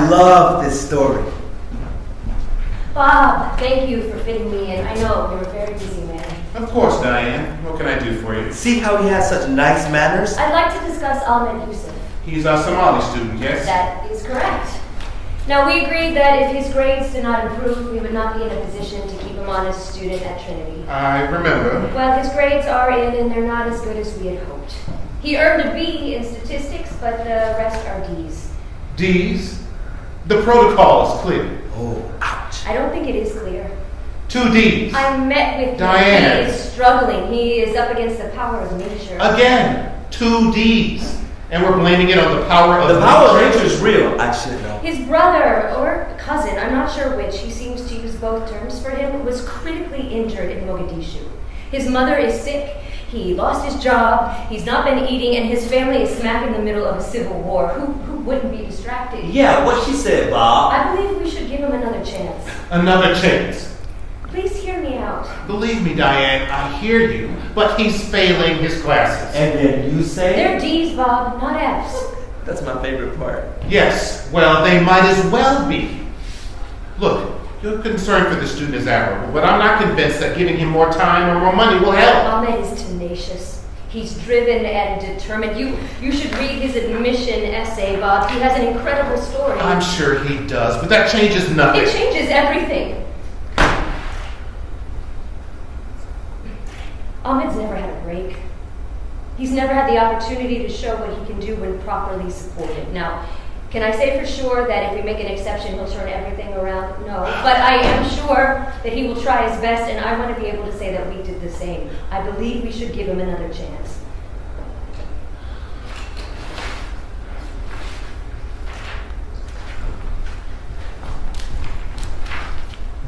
love this story. Bob, thank you for fitting me in. I know you're a very busy man. Of course, Diane. What can I do for you? See how he has such nice manners? I'd like to discuss Ahmed Yusuf. He's a Somali student, yes? That is correct. Now, we agreed that if his grades did not improve, we would not be in a position to keep him on as a student at Trinity. I remember. Well, his grades are in, and they're not as good as we had hoped. He earned a B in statistics, but the rest are Ds. D's? The protocol is clear. Oh, ouch. I don't think it is clear. 2 D's. I met with him. Diane. He is struggling. He is up against the power of nature. Again, 2 D's. And we're blaming it on the power of The power of nature is real. I should know. His brother, or cousin, I'm not sure which, he seems to use both terms for him, was critically injured in Mogadishu. His mother is sick, he lost his job, he's not been eating, and his family is smack in the middle of a civil war. Who wouldn't be distracted? Yeah, what she said, Bob. I believe we should give him another chance. Another chance. Please hear me out. Believe me, Diane, I hear you, but he's failing his classes. And then you say? They're D's, Bob, not F's. That's my favorite part. Yes, well, they might as well be. Look, your concern for the student is admirable, but I'm not convinced that giving him more time or more money will help. Ahmed is tenacious. He's driven and determined. You should read his admission essay, Bob. He has an incredible story. I'm sure he does, but that changes nothing. It changes everything. Ahmed's never had a break. He's never had the opportunity to show what he can do when properly supported. Now, can I say for sure that if we make an exception, he'll turn everything around? No. But I am sure that he will try his best, and I want to be able to say that we did the same. I believe we should give him another chance.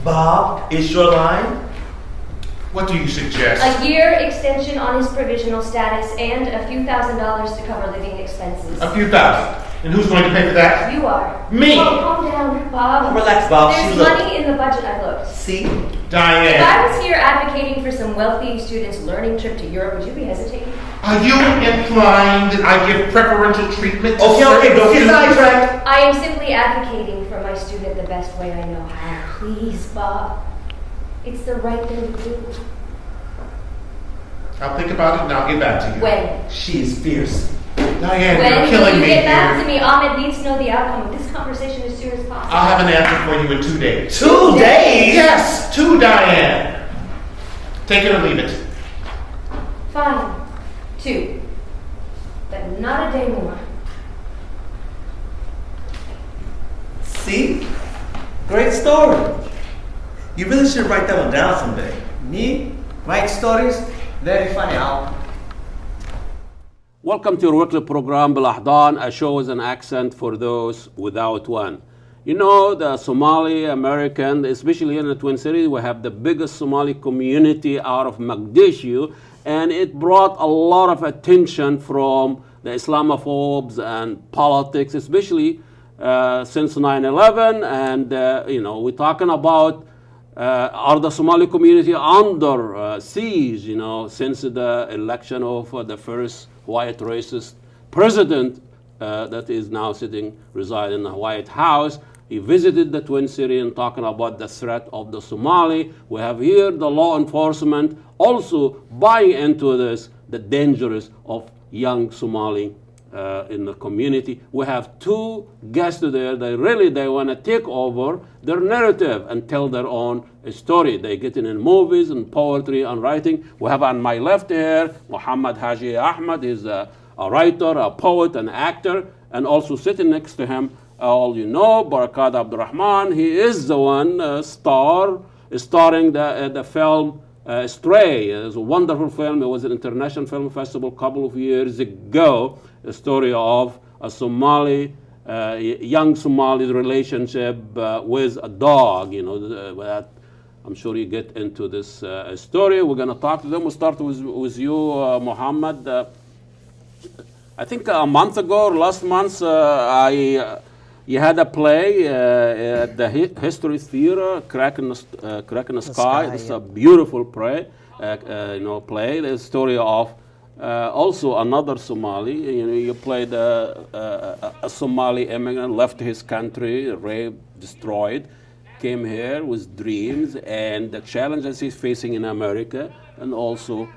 Bob, is your line? What do you suggest? A year extension on his provisional status and a few $1,000s to cover living expenses. A few thousand. And who's going to pay for that? You are. Me! Oh, calm down, Bob. Relax, Bob. There's money in the budget, I looked. See? Diane. If I was here advocating for some wealthy students' learning trip to Europe, would you be hesitating? Are you implying that I give preferential treatment to Okay, certain don't get students? sidetracked. I am simply advocating for my student the best way I know how. Please, Bob. It's the right thing to do. I'll think about it and I'll get back to you. When? She is fierce. Diane, When you're killing you me get back here. to me, Ahmed needs to know the outcome of this conversation as soon as possible. I'll have an answer for you in 2 days. 2 days? Yes, 2, Diane. Take it or leave it. Fine. 2. But not a day more. See? Great story. You really should write that one down someday. Me? Write stories? Very funny, Al. Welcome to your weekly program, بالأحضان, a show with an accent for those without one. You know, the Somali American, especially in the Twin Cities, we have the biggest Somali community out of Mogadishu, and it brought a lot of attention from the Islamophobes and politics, especially since 9/11. And, we're talking about are the Somali community under siege, since the election of the first white racist president that is now residing in the White House. He visited the Twin Cities and talking about the threat of the Somali. We have here the law enforcement also buying into this, the dangers of young Somali in the community. We have 2 guests there. They want to take over their narrative and tell their own story. They get in movies and poetry and writing. We have on my left here, Muhammad Haji Ahmed. He's a writer, a poet, an actor, and also sitting next to him, all you know, Barakat Abdurrahman. He is the one starring the film Stray. It's a wonderful film. It was an international film festival a couple of years ago. A story of a Somali, young Somali relationship with a dog. That I'm sure you get into this story. We're going to talk to them. We'll start with you, Muhammad. I think a month ago, or last month, you had a play at the History Theater, Crack in the Sky. It's a beautiful play. The story of also another Somali. You know, you played a Somali immigrant, left his country, raped, destroyed, came here with dreams and the challenges he's facing in America, and also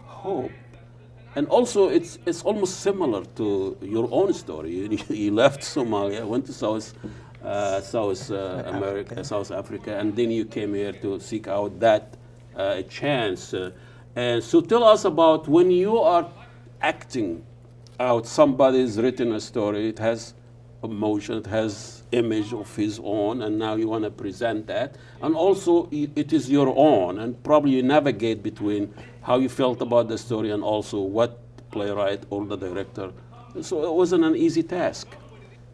hope. And also, it's almost similar to your own story. You left Somalia, went to South America, South Africa, and then you came here to seek out that chance. And so, tell us about when you are acting out somebody's written a story. It has emotion, it has image of his own, and now you want to present that. And also, it is your own, and probably you navigate between how you felt about the story and also what the playwright or the director. So it wasn't an easy task.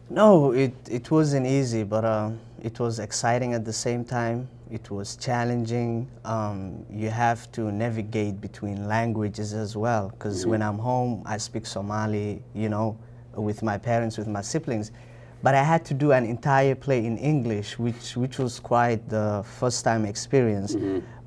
No, it wasn't easy, but it was exciting at the same time. It was challenging. You have to navigate between languages as well, because when I'm home, I speak Somali, you know, with my parents, with my siblings. But I had to do an entire play in English, which was quite the first time experience.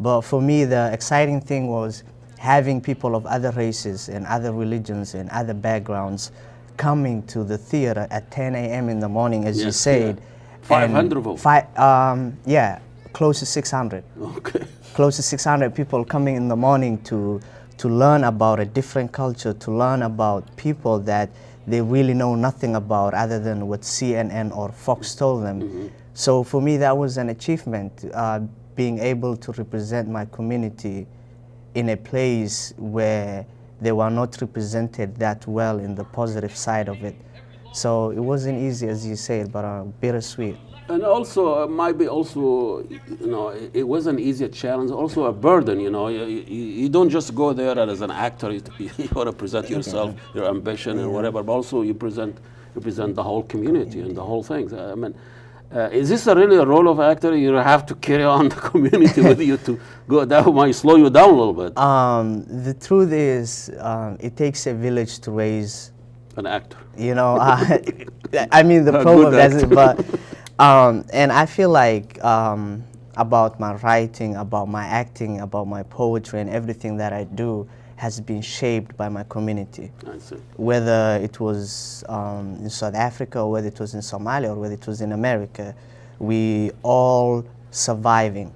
But for me, the exciting thing was having people of other races and other religions and other backgrounds coming to the theater at 10 a.m. in the morning, as you said. Yeah. 500 of them. Yeah, close to 600. Okay. Close to 600 people coming in the morning to learn about a different culture, to learn about people that they really know nothing about other than what CNN or Fox told them. So for me, that was an achievement, being able to represent my community in a place where they were not represented that well in the positive side of it. So it wasn't easy, as you said, but bittersweet. And also, might be also, you know, it wasn't easy a challenge, also a burden, you know. You don't just go there as an actor, you want to present yourself, your ambition and whatever, but also you present the whole community and the whole thing. I mean, is this really a role of actor? You have to carry on the community with you to go. That might slow you down a little bit. The truth is, it takes a village to raise an actor. You know, I mean, the proverb doesn't, but, and I feel like about my writing, about my acting, about my poetry and everything that I do has been shaped by my community. I see. Whether it was in South Africa, or whether it was in Somalia, or whether it was in America, we all surviving.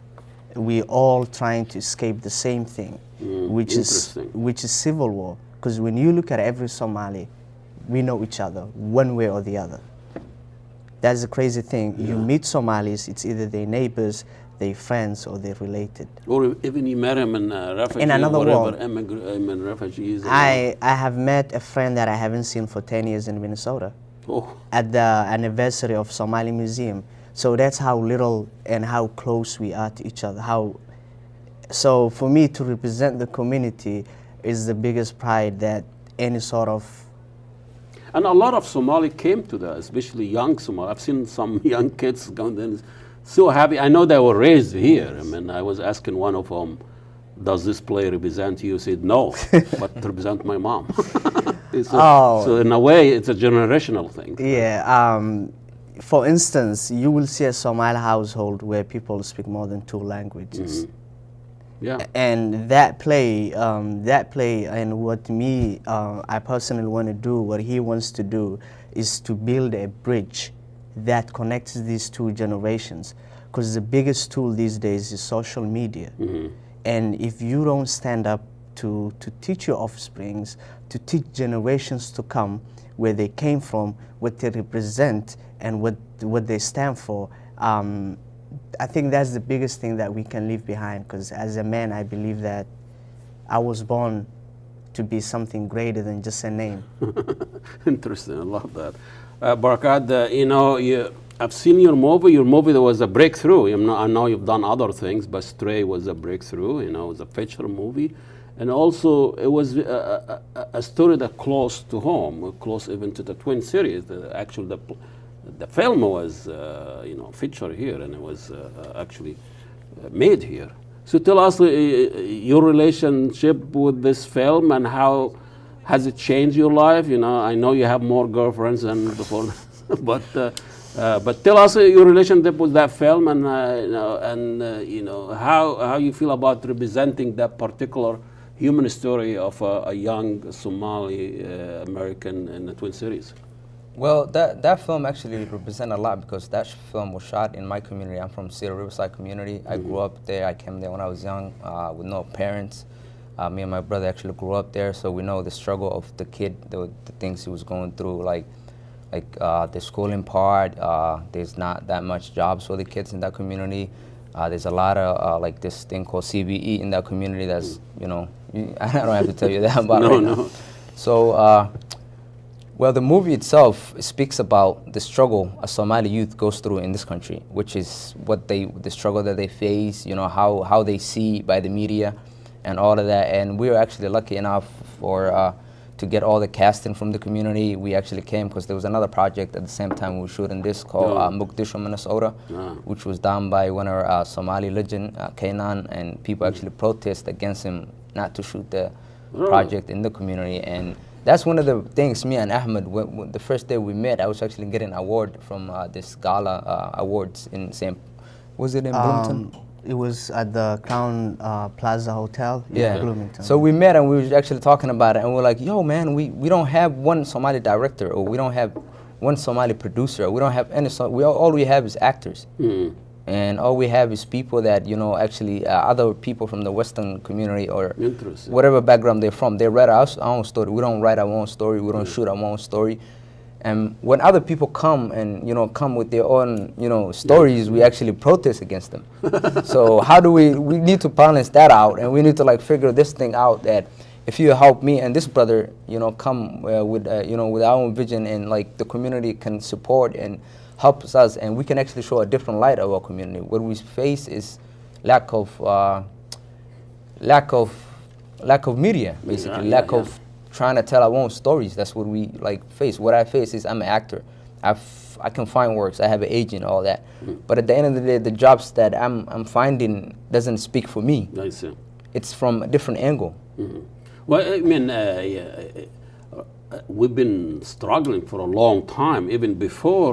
We all trying to escape the same thing, which is civil war. Because when you look at every Somali, we know each other one way or the other. That's the crazy thing. Yeah. You meet Somalis, it's either their neighbors, their friends, or they're related. Or even you met him in refugee, in another world. Refugees. I have met a friend that I haven't seen for 10 years in Minnesota. Oh. At the anniversary of Somali Museum. So that's how little and how close we are to each other. So for me to represent the community is the biggest pride that any sort of. And a lot of Somali came to that, especially young Somali. I've seen some young kids going there, so happy. I know they were raised here. I mean, I was asking one of them, does this play represent you? He said, no, but it represents my mom. So in a way, it's a generational thing. Yeah. For instance, you will see a Somali household where people speak more than 2 languages. Yeah. And that play and what I personally want to do, what he wants to do, is to build a bridge that connects these 2 generations. Because the biggest tool these days is social media. And if you don't stand up to teach your offsprings, to teach generations to come where they came from, what they represent, and what they stand for, I think that's the biggest thing that we can leave behind, because as a man, I believe that I was born to be something greater than just a name. Interesting, I love that. Barakat, you know, I've seen your movie. Your movie, there was a breakthrough. I know you've done other things, but Stray was a breakthrough. You know, it was a feature movie. And also, it was a story that close to home, close even to the Twin Cities. Actually, the film was, featured here, and it was actually made here. So tell us your relationship with this film and how has it changed your life? You know, I know you have more girlfriends than before, but tell us your relationship with that film and how you feel about representing that particular human story of a young Somali American in the Twin Cities? Well, that film actually represents a lot because that film was shot in my community. I'm from Cedar Riverside community. I grew up there. I came there when I was young with no parents. Me and my brother actually grew up there, so we know the struggle of the kid, the things he was going through, like the schooling part. There's not that much jobs for the kids in that community. There's a lot of like this thing called CBE in that community. That's I don't have to tell you that about right now. So. Well, the movie itself speaks about the struggle a Somali youth goes through in this country, which is the struggle that they face, how they see by the media and all of that. And we were actually lucky enough to get all the casting from the community. We actually came because there was another project at the same time we were shooting this called Mogadishu, Minnesota, which was done by one of our Somali legend, Kainan, and people actually protest against him not to shoot the project in the community. And that's one of the things, me and Ahmed, when the first day we met, I was actually getting an award from this gala awards in was it in Bloomington? It was at the Crown Plaza Hotel in Bloomington. So we met and we were actually talking about it, and we're like, yo man, we don't have one Somali director, or we don't have one Somali producer, or we don't have any, all we have is actors. And all we have is people that, actually other people from the Western community or whatever background they're from, they write our own story. We don't write our own story. We don't shoot our own story. And when other people come and, come with their own, stories, we actually protest against them. So how do we need to balance that out, and we need to figure this thing out, that if you help me and this brother, come with our own vision, and the community can support and helps us, and we can actually show a different light of our community. What we face is lack of media, basically, lack of trying to tell our own stories. That's what we face. What I face is I'm an actor. I can find works. I have an agent, all that. But at the end of the day, the jobs that I'm finding doesn't speak for me. I see. It's from a different angle. Well, I mean, we've been struggling for a long time, even before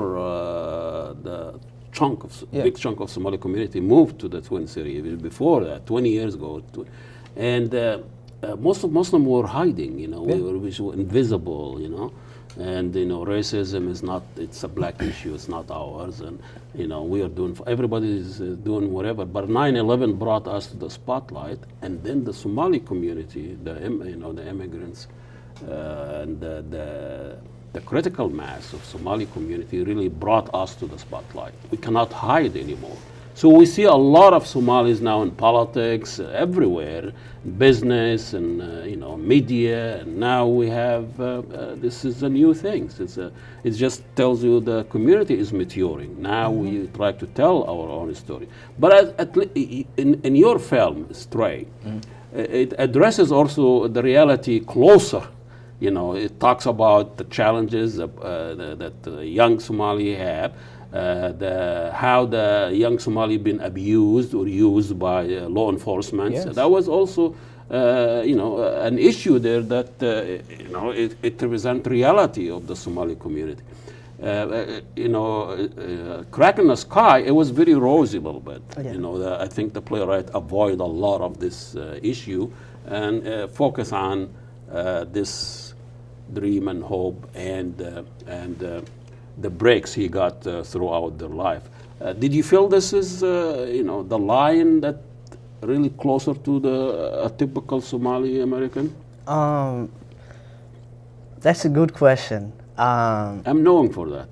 the big chunk of Somali community moved to the Twin Cities. Even before that, 20 years ago, and most of Muslims were hiding. We were invisible. And racism is not—it's a black issue. It's not ours, and we are doing. Everybody is doing whatever. But 9/11 brought us to the spotlight, and then the Somali community, the immigrants. And the critical mass of Somali community really brought us to the spotlight. We cannot hide anymore. So we see a lot of Somalis now in politics, everywhere, business and media. And now we have this is a new thing. It just tells you the community is maturing. Now we try to tell our own story. But in your film, Stray, it addresses also the reality closer. It talks about the challenges that young Somali have, how the young Somali been abused or used by law enforcement. Yes. So that was also, an issue there that, it represents reality of the Somali community. Crack in the Sky, it was very rosy a little bit. I think the playwright avoid a lot of this issue and focus on this dream and hope and the breaks he got throughout their life. Did you feel this is the line that really closer to a typical Somali American? That's a good question. I'm knowing for that.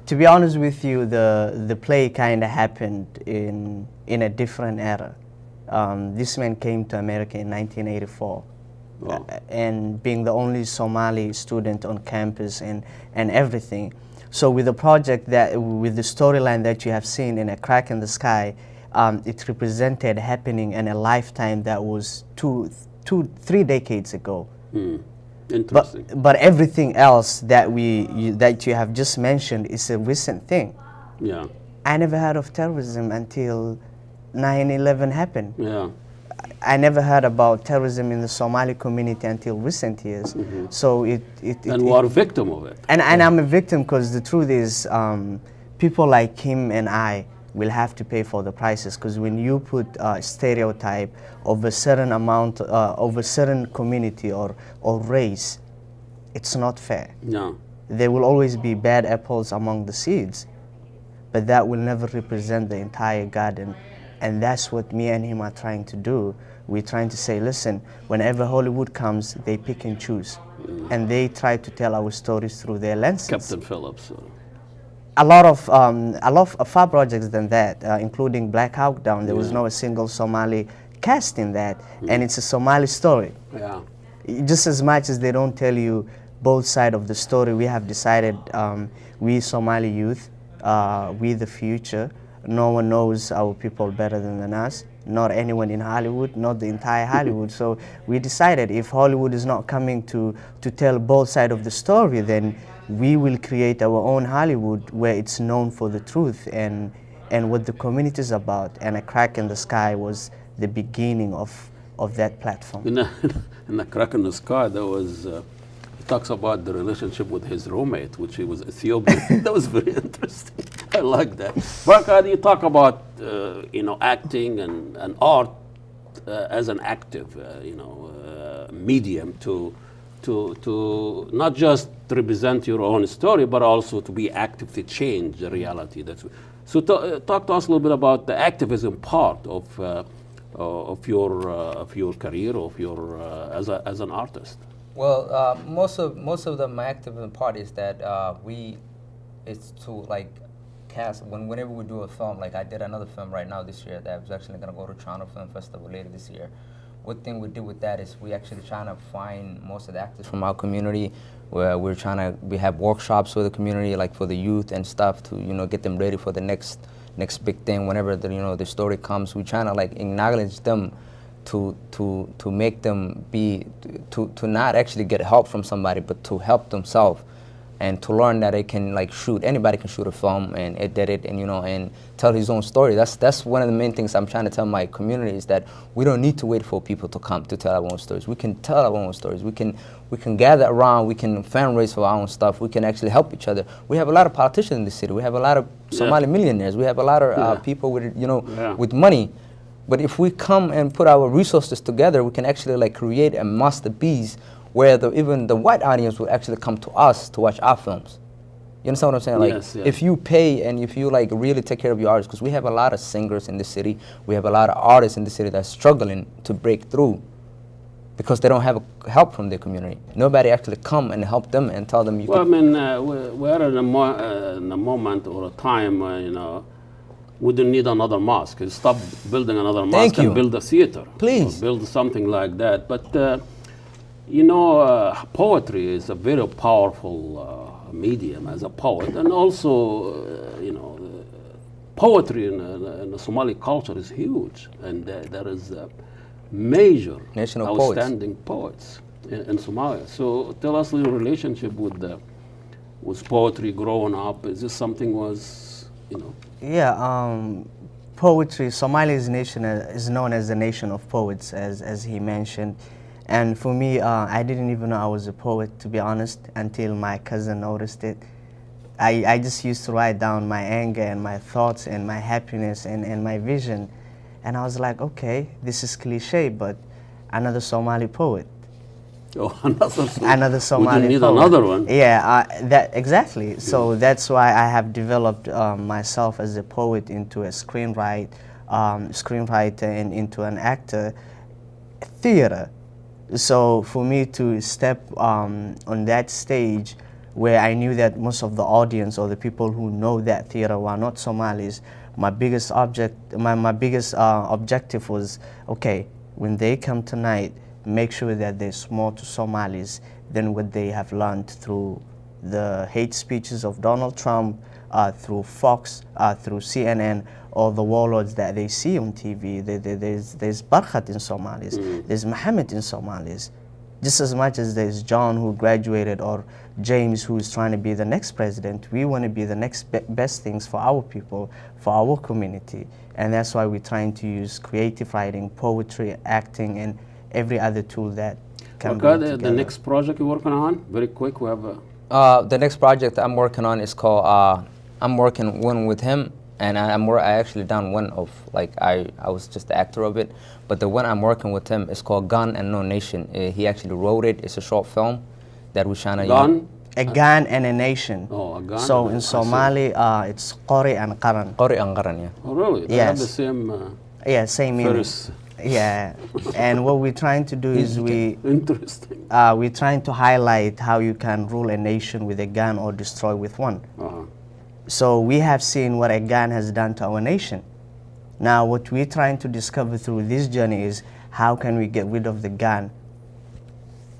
To be honest with you, the play kind of happened in a different era. This man came to America in 1984. Wow. And being the only Somali student on campus and everything. So with the project with the storyline that you have seen in A Crack in the Sky, it represented happening in a lifetime that was 3 decades ago. Interesting. But everything else that you have just mentioned is a recent thing. Yeah. I never heard of terrorism until 9/11 happened. Yeah. I never heard about terrorism in the Somali community until recent years. So and we are a victim of it. And I'm a victim because the truth is, people like him and I will have to pay for the prices, because when you put a stereotype of a certain amount, of a certain community or race, it's not fair. No. There will always be bad apples among the seeds, but that will never represent the entire garden. And that's what me and him are trying to do. We're trying to say, listen, whenever Hollywood comes, they pick and choose. And they try to tell our stories through their lenses. Captain Phillips. A lot of far projects than that, including Black Hawk Down. There was no a single Somali cast in that, and it's a Somali story. Yeah. Just as much as they don't tell you both sides of the story, we have decided, we Somali youth, we the future. No one knows our people better than us. Not anyone in Hollywood, not the entire Hollywood. So we decided if Hollywood is not coming to tell both sides of the story, then we will create our own Hollywood where it's known for the truth and what the community is about. And A Crack in the Sky was the beginning of that platform. In A Crack in the Sky, there was, he talks about the relationship with his roommate, which he was Ethiopian. That was very interesting. I like that. Barkad, you talk about acting and art as an active medium to not just represent your own story, but also to be active to change the reality. So talk to us a little bit about the activism part of your career, of your as an artist. Well, most of my activism part is that it's to like cast whenever we do a film. Like I did another film right now this year that was actually going to go to Toronto Film Festival later this year. One thing we did with that is we actually trying to find most of the actors from our community, where we have workshops for the community, like for the youth and stuff, to get them ready for the next big thing. Whenever the story comes, we trying to like acknowledge them, to make them to not actually get help from somebody, but to help themselves, and to learn that they can like shoot. Anybody can shoot a film and edit it, and tell his own story. That's one of the main things I'm trying to tell my community, is that we don't need to wait for people to come to tell our own stories. We can tell our own stories. We can gather around. We can fundraise for our own stuff. We can actually help each other. We have a lot of politicians in the city. We have a lot of Somali millionaires. We have a lot of people with with money. But if we come and put our resources together, we can actually like create a masterpiece where even the white audience will actually come to us to watch our films. You understand what I'm saying? Like, if you pay and if you like really take care of your artists, because we have a lot of singers in the city, we have a lot of artists in the city that's struggling to break through because they don't have help from their community. Nobody actually come and help them and tell them Well, I mean, we're in a moment or a time where, we don't need another mosque. Stop building another mosque and build a theater. Please. Build something like that. But, poetry is a very powerful medium as a poet. And also, poetry in the Somali culture is huge. And there is major national outstanding poets in Somalia. So tell us your relationship with poetry growing up. Is this something Yeah, poetry, Somalia's nation is known as the nation of poets, as he mentioned. And for me, I didn't even know I was a poet, to be honest, until my cousin noticed it. I just used to write down my anger and my thoughts and my happiness and my vision. And I was like, okay, this is cliche, but another Somali poet. Oh, another Somali we need poet. Another one. Yeah, exactly. So that's why I have developed myself as a poet into a screenwriter and into an actor, theater. So for me to step on that stage where I knew that most of the audience or the people who know that theater were not Somalis, my biggest objective was, okay, when they come tonight, make sure that there's more to Somalis than what they have learned through the hate speeches of Donald Trump, through Fox, through CNN, or the warlords that they see on TV. There's Barkhat in Somalis, there's Mohammed in Somalis. Just as much as there's John who graduated or James who's trying to be the next president, we want to be the next best things for our people, for our community. And that's why we're trying to use creative writing, poetry, acting, and every other tool that can be together. The next project you're working on, very quick, we have the next project I'm working on is called, I'm working one with him, and I actually done one of, like, I was just the actor of it, but the one I'm working with him is called Gun and No Nation. He actually wrote it. It's a short film that we're trying to... Gun? A gun and a nation. Oh, a gun. So in Somali, it's Qori and Qaran. Qori and Qaran, yeah. Oh, really? They have the same Yeah, same meaning. first. Yeah, and what we're trying to do is Interesting. we're trying to highlight how you can rule a nation with a gun or destroy with one. So we have seen what a gun has done to our nation. Now what we're trying to discover through this journey is how can we get rid of the gun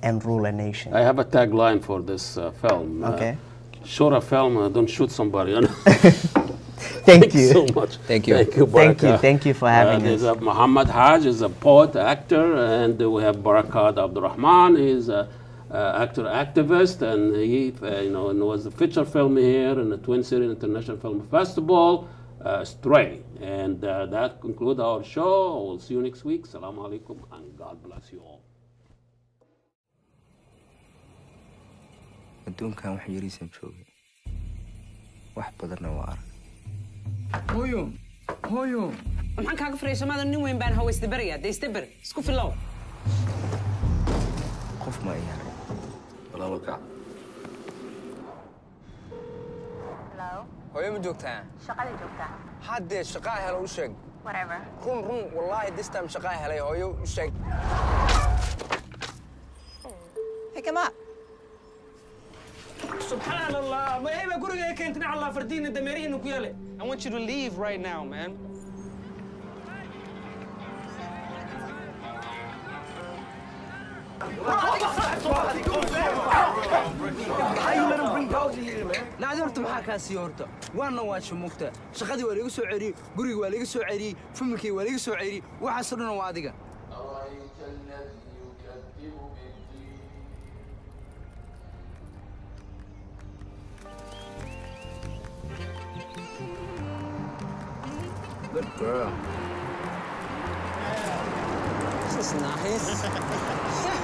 and rule a nation. I have a tagline for this film. Okay. Shoot a film, don't shoot somebody. Thank you so much. Thank you. Thank you, Baraka. Thank you for having us. There's Muhammad Haj is a poet, actor, and we have Barakat Abdurrahman. He's an actor, activist, and he, and was a feature film here in the Twin City International Film Festival, Stray. And that concludes our show. We'll see you next week. Assalamu alaikum, and God bless you all. adduunkan wax yariisan joogay wax badanna waa arag hooyo maxaan kaaga fariisamaada nin weyn baan hawaysda bariya deystabir isku filow qof ma iyan walaalka Hello? hooyo ma joogtaa Shaqada joogtaa? haddee shaqaa helo u sheeg Whatever. run wallaahi this time shaqaa helay hooyo u sheeg Pick him up. Subhanallah, ma hey ba guriga keentina Allah fardina dameerihiina ku yaale. I want you to leave right now, man. How you let him bring dogs in here, man? Nah, horta maxaa kaa sii horta? Waana waa shumugta. Shaqadii waa laga soo celiyey, guriga waa laga soo celiyey, familkii waa laga soo celiyey. Waxaas oo dhan waa adiga. good girl This is nice.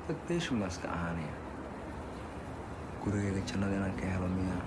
dad beeshu ma iska ahaanaya gurigayga jannada inaan ka helo miyaa